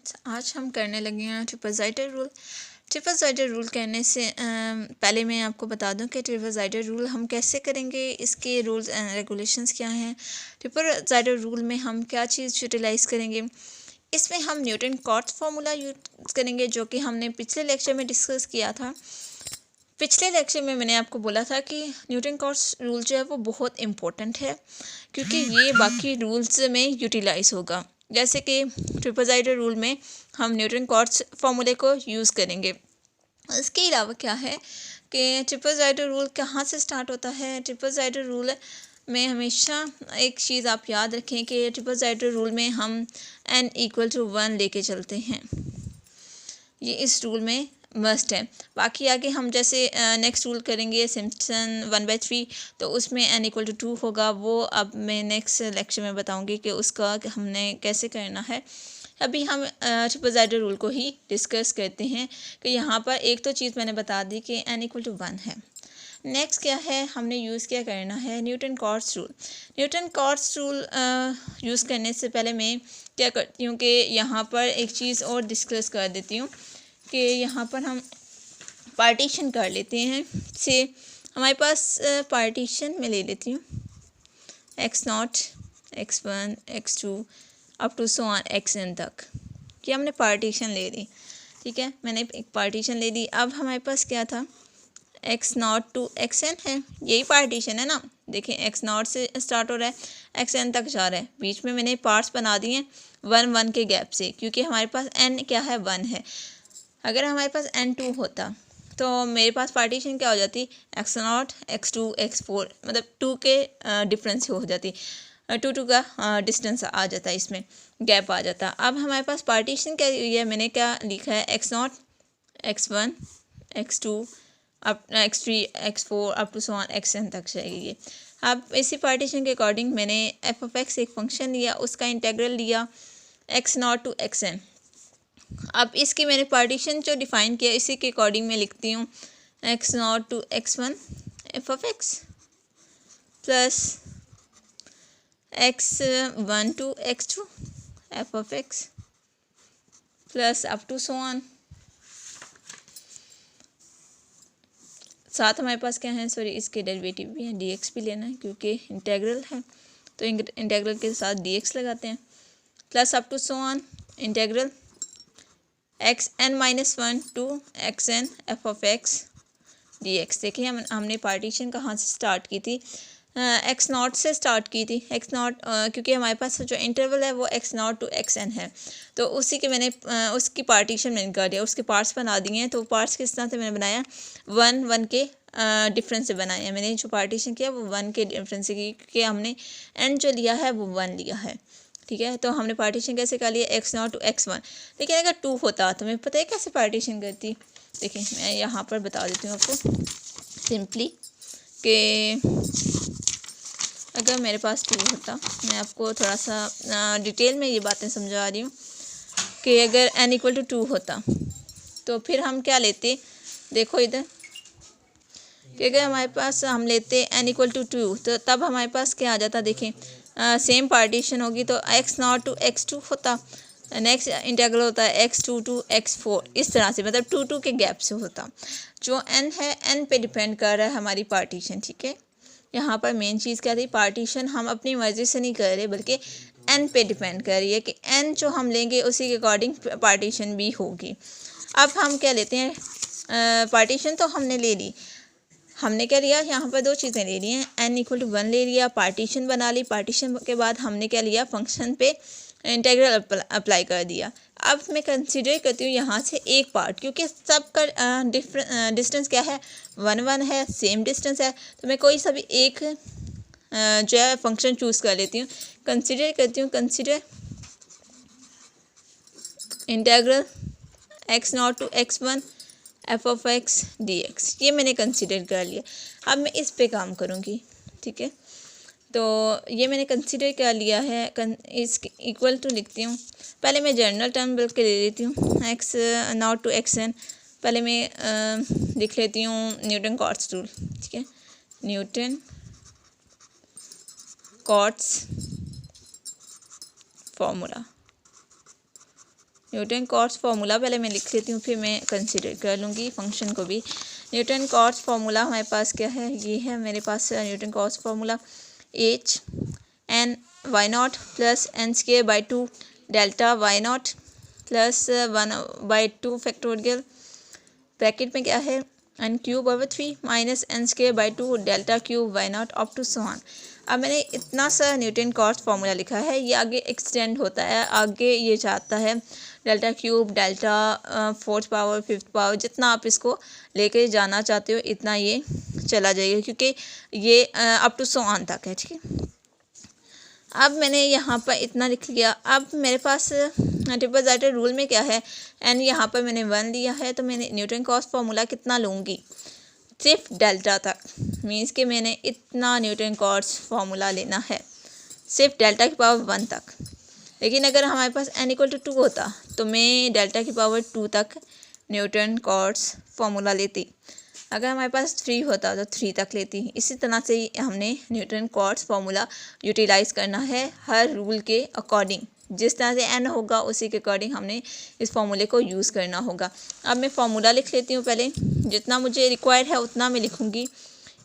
Students, आज हम करने लगे हैं ट्रिपलजाइडर रूल। ट्रिपलजाइडर रूल करने से पहले मैं आपको बता दूं कि ट्रिपलजाइडर रूल हम कैसे करेंगे, इसके रूल्स एंड रेगुलेशंस क्या हैं। ट्रिपलजाइडर रूल में हम क्या चीज़ यूटिलाइज़ करेंगे, इसमें हम न्यूटन कॉट्स फार्मूला यूज़ करेंगे जो कि हमने पिछले लेक्चर में डिस्कस किया था। पिछले लेक्चर में मैंने आपको बोला था कि न्यूटन कॉट्स रूल जो है वो बहुत इम्पोर्टेंट है क्योंकि ये बाकी रूल्स में यूटिलाइज़ होगा। जैसे कि ट्रिपलजाइडर रूल में हम न्यूटन कॉट्स फार्मूले को यूज़ करेंगे। इसके अलावा क्या है कि ट्रिपलजाइडर रूल कहाँ से स्टार्ट होता है। ट्रिपलजाइडर रूल में हमेशा एक चीज़ आप याद रखें कि ट्रिपलजाइडर रूल में हम n=1 लेके चलते हैं। ये इस रूल में मस्ट है। बाकी आगे हम जैसे नेक्स्ट रूल करेंगे सिम्पसन 1/3, तो उसमें n=2 होगा। वो अब मैं नेक्स्ट लेक्चर में बताऊंगी कि उसका हमने कैसे करना है। अभी हम ट्रिपलजाइडर रूल को ही डिस्कस करते हैं कि यहाँ पर एक तो चीज़ मैंने बता दी कि n=1 है। नेक्स्ट क्या है, हमने यूज़ क्या करना है, Newton Cotes rule. Newton Cotes rule use करने से पहले मैं क्या करती हूँ कि यहाँ पर एक चीज़ और डिस्कस कर देती हूँ कि यहाँ पर हम पार्टीशन कर लेते हैं। से हमारे पास पार्टीशन में ले लेती हूँ x0, x1, x2 up to so on xn तक, कि हमने पार्टीशन ले ली। ठीक है, मैंने एक पार्टीशन ले ली। अब हमारे पास क्या था, x0 टू xn है, यही पार्टीशन है ना। देखें x0 से स्टार्ट हो रहा है, xn तक जा रहा है। बीच में मैंने पार्ट्स बना दिए 1 के गैप से, क्योंकि हमारे पास n क्या है, 1 है। अगर हमारे पास n2 होता तो मेरे पास पार्टीशन क्या हो जाती, x0, x2, x4, मतलब 2 के डिफरेंस हो जाती, 2 का डिस्टेंस आ जाता है, इसमें गैप आ जाता। अब हमारे पास पार्टीशन क्या हुई है, मैंने क्या लिखा है, x0, x1, x2 up x3, x4 up to so on xn तक चाहिए। अब इसी पार्टीशन के अकॉर्डिंग मैंने f(x) एक फंक्शन लिया, उसका इंटेग्रल लिया x0 टू xn। अब इसकी मैंने पार्टीशन जो डिफ़ाइन किया इसी के अकॉर्डिंग मैं लिखती हूँ x0 to x1 f(x) plus x1 to x2 f(x) plus up to so on. साथ हमारे पास क्या है, सॉरी, इसके डेरिवेटिव भी है, dx भी लेना है क्योंकि इंटेग्रल है, तो इंटेग्रल के साथ dx लगाते हैं, plus up to so on integral xn-1 to xn f(x) dx। देखिए हमने पार्टीशन कहाँ से स्टार्ट की थी, x0 से स्टार्ट की थी। x0 क्योंकि हमारे पास जो इंटरवल है वो x0 टू xn है, तो उसी के मैंने उसकी पार्टीशन मैंने कर दिया, उसके पार्ट्स बना दिए हैं। तो पार्ट्स किस तरह से मैंने बनाया, 1 के डिफरेंस से बनाया है। मैंने जो पार्टीशन किया वो 1 के डिफरेंस से की, क्योंकि हमने n जो लिया है वो 1 लिया है। ठीक है, तो हमने पार्टीशन कैसे कर लिया, x0 टू x1। लेकिन अगर 2 होता तो मैं पता है कैसे पार्टीशन करती। देखिए मैं यहाँ पर बता देती हूँ आपको सिंपली कि अगर मेरे पास 2 होता, मैं आपको थोड़ा सा डिटेल में ये बातें समझा रही हूँ कि अगर n=2 होता तो फिर हम क्या लेते, देखो इधर कि अगर हमारे पास हम लेते n=2 तो तब हमारे पास क्या आ जाता, देखें सेम पार्टीशन होगी तो x0 टू x2 होता, नेक्स्ट इंटीग्रल होता है x2 टू x4, इस तरह से, मतलब 2 के गैप से होता। जो n है n पे डिपेंड कर रहा है हमारी पार्टीशन। ठीक है, यहाँ पर मेन चीज़ क्या थी, पार्टीशन हम अपनी मर्ज़ी से नहीं कर रहे बल्कि n पे डिपेंड कर रही है कि n जो हम लेंगे उसी के अकॉर्डिंग पार्टीशन भी होगी। अब हम क्या लेते हैं, पार्टीशन तो हमने ले ली, हमने क्या लिया, यहाँ पर 2 चीज़ें ले ली हैं, n=1 ले लिया, पार्टीशन बना ली, पार्टीशन के बाद हमने क्या लिया, फंक्शन पे इंटीग्रल अप्लाई कर दिया। अब मैं कंसीडर करती हूँ यहाँ से एक पार्ट, क्योंकि सबका डिस्टेंस क्या है, 1 है, सेम डिस्टेंस है, तो मैं कोई सा भी एक जो है फंक्शन चूज़ कर लेती हूँ। कंसीडर करती हूँ, consider integral x0 to x1 f(x) dx, ये मैंने कंसीडर कर लिया। अब मैं इस पे काम करूँगी। ठीक है, तो ये मैंने कंसीडर कर लिया है, इस इक्वल टू लिखती हूँ। पहले मैं जनरल टर्म बिल्कुल के ले लेती हूँ x0 टू xn। पहले मैं लिख लेती हूँ न्यूटन कॉट्स रूल। ठीक है, Newton Cotes formula. Newton Cotes formula पहले मैं लिख लेती हूँ, फिर मैं कंसिडर कर लूँगी फंक्शन को भी। न्यूटन कॉट्स फार्मूला हमारे पास क्या है, ये है मेरे पास Newton Cotes formula H N Y not plus n square by 2 delta y not plus 1/2 factorial bracket में क्या है N cube over 3 minus N square by 2 delta cube why not up to so on. अब मैंने इतना सा Newton Cotes formula लिखा है, ये आगे एक्सटेंड होता है, आगे ये जाता है delta cube, delta fourth power, fifth power, जितना आप इसको लेके जाना चाहते हो इतना ये चला जाएगा, क्योंकि ये अप टू सो ऑन तक है, ठीक है। अब मैंने यहाँ पर इतना लिख लिया। अब मेरे पास ट्रिपल रूल में क्या है, एन यहाँ पर मैंने 1 लिया है, तो मैंने न्यूटन कॉस फार्मूला कितना लूँगी, सिर्फ डेल्टा तक, मीन्स कि मैंने इतना न्यूटन कॉस फार्मूला लेना है सिर्फ डेल्टा की पावर 1 तक। लेकिन अगर हमारे पास n = 2 होता तो मैं डेल्टा की पावर 2 तक न्यूटन कॉस फार्मूला लेती। अगर हमारे पास 3 होता तो 3 तक लेती। इसी तरह से हमने न्यूटन कॉट्स फार्मूला यूटिलाइज़ करना है हर रूल के अकॉर्डिंग, जिस तरह से n होगा उसी के अकॉर्डिंग हमने इस फार्मूले को यूज़ करना होगा। अब मैं फार्मूला लिख लेती हूँ, पहले जितना मुझे रिक्वायर है उतना मैं लिखूँगी।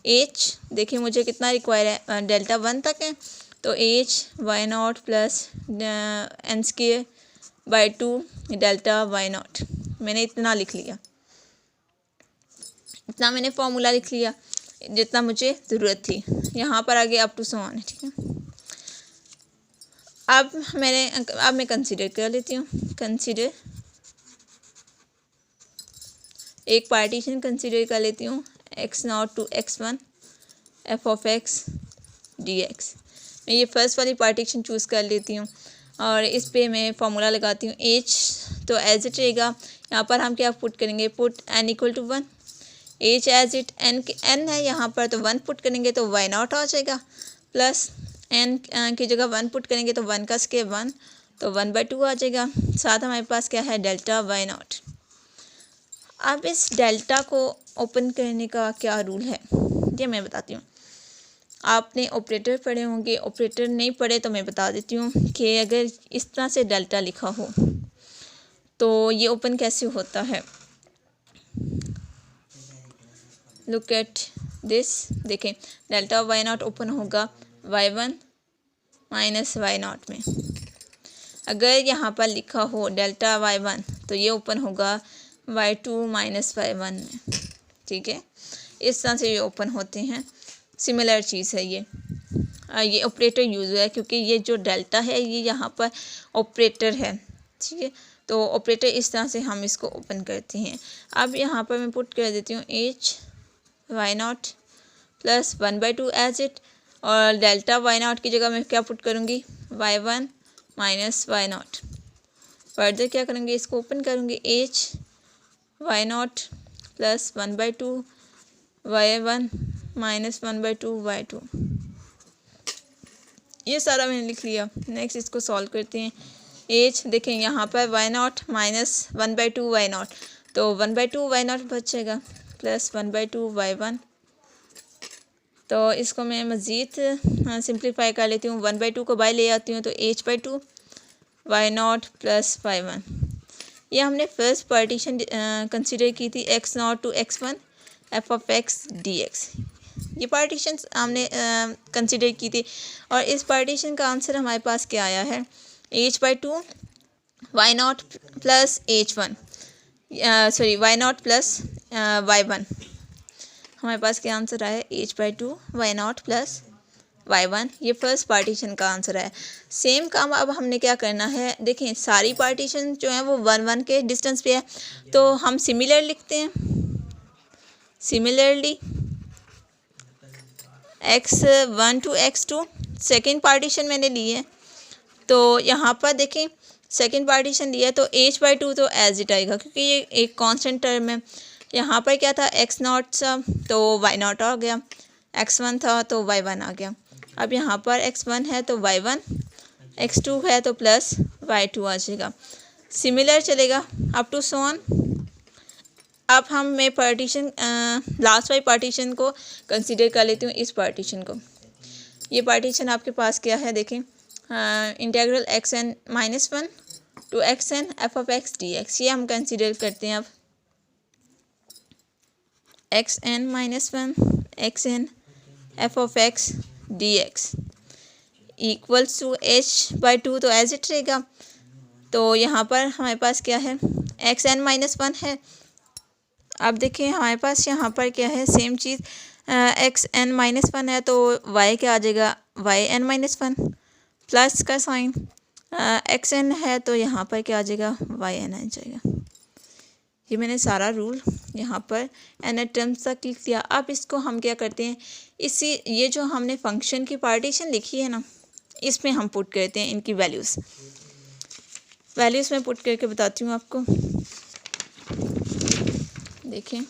h देखिए मुझे कितना रिक्वायर है, डेल्टा 1 तक है, तो h y not plus n square by 2 delta y not, मैंने इतना लिख लिया। इतना मैंने फार्मूला लिख लिया जितना मुझे ज़रूरत थी। यहाँ पर आगे अप टू सो ऑन है, ठीक है। अब मैं कंसीडर कर लेती हूँ। कंसीडर एक पार्टीशन कंसीडर कर लेती हूँ, x0 to x1 f(x) dx। मैं ये फर्स्ट वाली पार्टीशन चूज़ कर लेती हूँ और इस पे मैं फार्मूला लगाती हूँ। h तो एज इट रहेगा, यहाँ पर हम क्या पुट करेंगे, put n = 1, h as it n है यहाँ पर, तो 1 पुट करेंगे तो वाई नॉट आ जाएगा, प्लस n की जगह 1 पुट करेंगे तो 1 का स्क्वायर 1, तो 1/2 आ जाएगा। साथ हमारे पास क्या है, डेल्टा वाई नॉट। अब इस डेल्टा को ओपन करने का क्या रूल है ये मैं बताती हूँ। आपने ऑपरेटर पढ़े होंगे, ऑपरेटर नहीं पढ़े तो मैं बता देती हूँ कि अगर इस तरह से डेल्टा लिखा हो तो ये ओपन कैसे होता है। लुक एट दिस, देखें डेल्टा वाई नॉट ओपन होगा y1 माइनस वाई नॉट में। अगर यहाँ पर लिखा हो डेल्टा y1 तो ये ओपन होगा y2 माइनस y1 में, ठीक है। इस तरह से ये ओपन होते हैं। सिमिलर चीज़ है ये ऑपरेटर यूज़ हुआ है क्योंकि ये जो डेल्टा है ये यहाँ पर ऑपरेटर है, ठीक है। तो ऑपरेटर इस तरह से हम इसको ओपन करते हैं। अब यहाँ पर मैं पुट कर देती हूँ h y not plus 1/2 as it, और डेल्टा वाई नॉट की जगह मैं क्या पुट करूँगी, y1 minus why not. Further क्या करूँगी, इसको ओपन करूँगी, h y not plus 1/2 y1 minus 1/2 y2। ये सारा मैंने लिख लिया। नेक्स्ट इसको सॉल्व करते हैं। h देखें यहाँ पर y not minus 1/2 y not, तो 1/2 वाई नॉट बचेगा प्लस 1/2 y1। तो इसको मैं मज़ीद सिंप्लीफाई कर लेती हूँ, 1/2 को बाय ले आती हूँ तो h/2 y not plus y1। ये हमने फर्स्ट पार्टीशन कंसीडर की थी x0 to x1 f(x) dx। ये पार्टीशन हमने कंसीडर की थी और इस पार्टीशन का आंसर हमारे पास क्या आया है, h/2 y not plus h1, sorry y not plus y1। हमारे पास क्या आंसर आया है, h/2 y not plus y1। ये फर्स्ट पार्टीशन का आंसर है। सेम काम अब हमने क्या करना है, देखें सारी पार्टीशन जो है वो 1 के डिस्टेंस पे है, तो हम सिमिलर लिखते हैं। Similarly x1 to x2 second partition मैंने ली है, तो यहाँ पर देखें सेकेंड पार्टीशन लिया है तो h/2 तो एज इट आएगा क्योंकि ये एक कांस्टेंट टर्म है। यहाँ पर क्या था, x0 था तो y0 आ गया, x1 था तो y1 आ गया। अब यहाँ पर x1 है तो y1, x2 है तो प्लस y2 आ जाएगा। सिमिलर चलेगा अप टू सो ऑन। अब मैं पार्टीशन लास्ट वाली पार्टीशन को कंसीडर कर लेती हूँ, इस पार्टीशन को। ये पार्टीशन आपके पास क्या है, देखें integral xn -1 to x n f of x d x, ये हम कंसिडर करते हैं अब x n minus one x n f of x d x equals to h by two, तो एज इट रहेगा। तो यहाँ पर हमारे पास क्या है, एक्स एन माइनस वन है। अब देखिए हमारे पास यहाँ पर क्या है, सेम चीज़, एक्स एन माइनस वन है तो वाई क्या आ जाएगा, y n minus one plus का साइन, एक्स एन है तो यहाँ पर क्या आ जाएगा, वाई एन आ जाएगा। ये मैंने सारा रूल यहाँ पर एन टर्म्स तक लिख दिया। अब इसको हम क्या करते हैं, इसी ये जो हमने फंक्शन की पार्टीशन लिखी है ना, इसमें हम पुट करते हैं इनकी वैल्यूज़ में पुट करके बताती हूँ आपको। देखें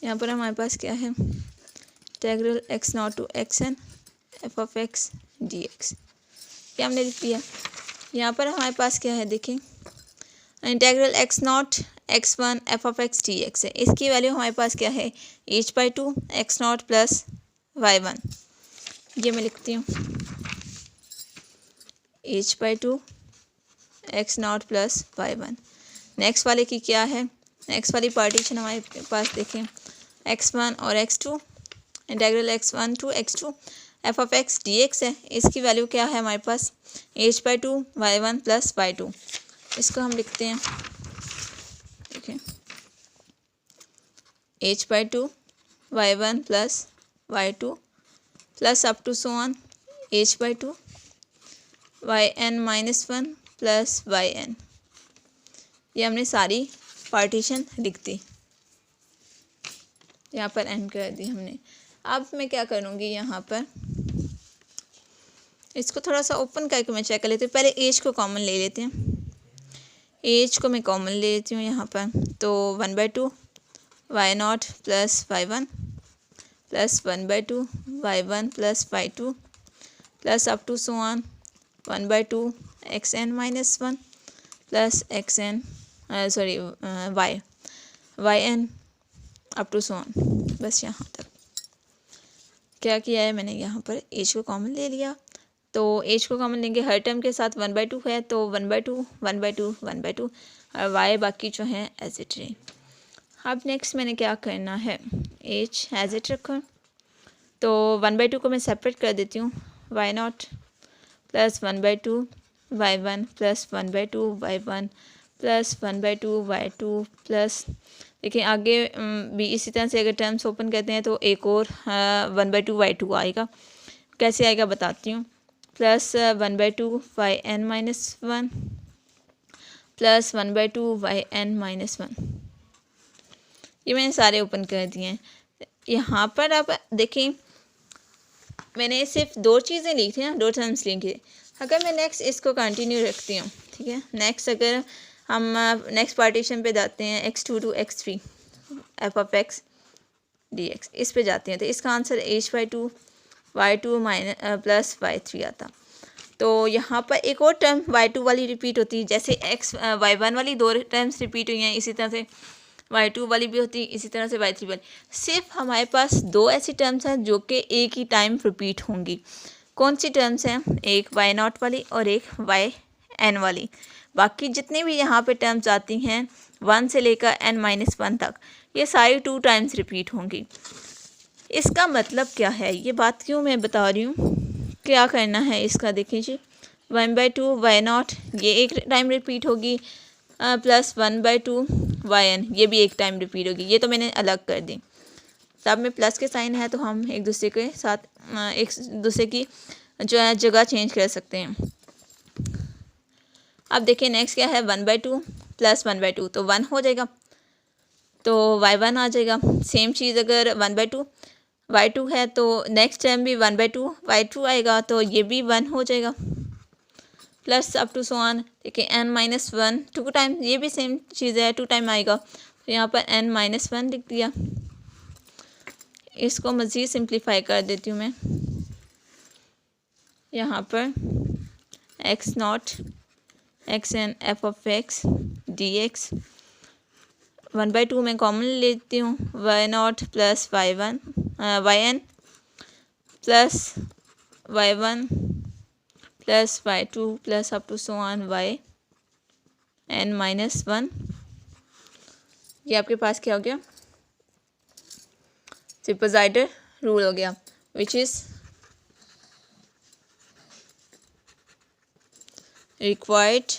यहाँ पर हमारे पास क्या है, integral x not to x n f of x d x, क्या हमने लिख दिया। यहाँ पर हमारे पास क्या है, देखें integral x not x one f of x d x है। इसकी वैल्यू हमारे पास क्या है, h by two x not plus y one, ये मैं लिखती हूँ h by two x not plus y one. Next वाले की क्या है, नेक्स्ट वाली पार्टीशन हमारे पास देखें एक्स वन और x to, integral x one two x to F of x d x है। इसकी वैल्यू क्या है हमारे पास, H by two y one plus y to. इसको हम लिखते हैं, ठीक है, h by two y one plus y two plus up to so on H by two y n minus one plus Y N. ये हमने सारी partition लिख दी, यहाँ पर एंड कर दी हमने। अब मैं क्या करूँगी, यहाँ पर इसको थोड़ा सा ओपन करके मैं चेक कर लेती हूँ। पहले एज को कॉमन ले लेते हैं, एज को मैं कॉमन ले लेती हूँ यहाँ पर। तो one by two y not plus y one plus one by two y one plus y two plus up to so on one by two x n minus one plus x n sorry y n up to so on. बस यहाँ तक क्या किया है मैंने, यहाँ पर as को कॉमन ले लिया। तो एज को कॉमन लेंगे, हर टर्म के साथ वन बाई टू है तो one by to one by to one by to, और वाई बाकी जो है एज इट रहे। अब नेक्स्ट मैंने क्या करना है, एज एज इट रखो। तो वन बाई टू को मैं सेपरेट कर देती हूँ, y not plus one by two y one plus one by two y one plus one by two y two plus, देखिए आगे भी इसी तरह से अगर टर्म्स ओपन करते हैं तो एक और one by two y two आएगा। कैसे आएगा बताती हूँ, plus one by two y n minus one plus one by two y n minus one. ये मैंने सारे ओपन कर दिए हैं। यहाँ पर आप देखें मैंने सिर्फ दो चीज़ें लिखी हैं, दो टर्म्स लिखी। अगर मैं नेक्स्ट इसको कंटिन्यू रखती हूँ, ठीक है, नेक्स्ट अगर हम नेक्स्ट पार्टीशन पे जाते हैं x two to x three f of x d x, इस पे जाते हैं तो इसका answer h by two y two minus plus y three आता। तो यहाँ पर एक और टर्म वाई टू वाली रिपीट होती है, जैसे एक्स वाई वन वाली दो टर्म्स रिपीट हुई हैं, इसी तरह से वाई टू वाली भी होती है, इसी तरह से वाई थ्री वाली। सिर्फ हमारे पास दो ऐसी टर्म्स हैं जो कि एक ही टाइम रिपीट होंगी। कौन सी टर्म्स हैं, एक वाई नॉट वाली और एक वाई एन वाली। बाकी जितनी भी यहाँ पे टर्म्स आती हैं वन से लेकर एन माइनस वन तक, ये सारी टू टाइम्स रिपीट होंगी। इसका मतलब क्या है, ये बात क्यों मैं बता रही हूँ, क्या करना है इसका देखिए जी, one by two y not ये एक टाइम रिपीट होगी plus one by two y N ये भी एक टाइम रिपीट होगी। ये तो मैंने अलग कर दी, तब में प्लस के साइन है तो हम एक दूसरे के साथ एक दूसरे की जो है जगह चेंज कर सकते हैं। अब देखिए नेक्स्ट क्या है, one by two plus one by two तो वन हो जाएगा, तो वाई वन आ जाएगा। सेम चीज़ अगर one by two y to है तो नेक्स्ट टाइम भी one by two y two आएगा, तो ये भी वन हो जाएगा plus up to so on. देखिए N minus one two time, ये भी सेम चीज़ है, टू टाइम आएगा, तो यहाँ पर एन माइनस वन लिख दिया। इसको मज़ीद सिंप्लीफाई कर देती हूँ मैं, यहाँ पर x not x n f of x d x one by two में कॉमन लेती हूँ, y not plus y one y n plus y one plus y2 plus up to so on yn-1। ये आपके पास क्या हो गया, triple rule हो गया, which is required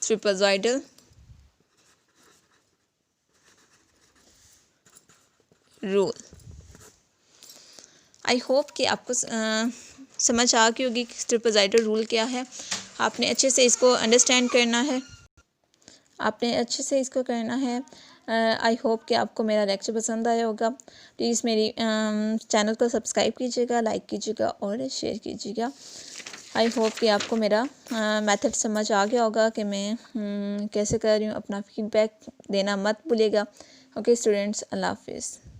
triple rule. I hope कि आपको समझ आ गई होगी कि ट्रिपल रूल क्या है। आपने अच्छे से इसको अंडरस्टैंड करना है, आपने अच्छे से इसको करना है। आई होप कि आपको मेरा लेक्चर पसंद आया होगा। प्लीज़ मेरी चैनल को सब्सक्राइब कीजिएगा, लाइक कीजिएगा और शेयर कीजिएगा। आई होप कि आपको मेरा मेथड समझ आ गया होगा कि मैं कैसे कर रही हूँ। अपना फीडबैक देना मत भूलिएगा। ओके स्टूडेंट्स, अल्लाह हाफिज़।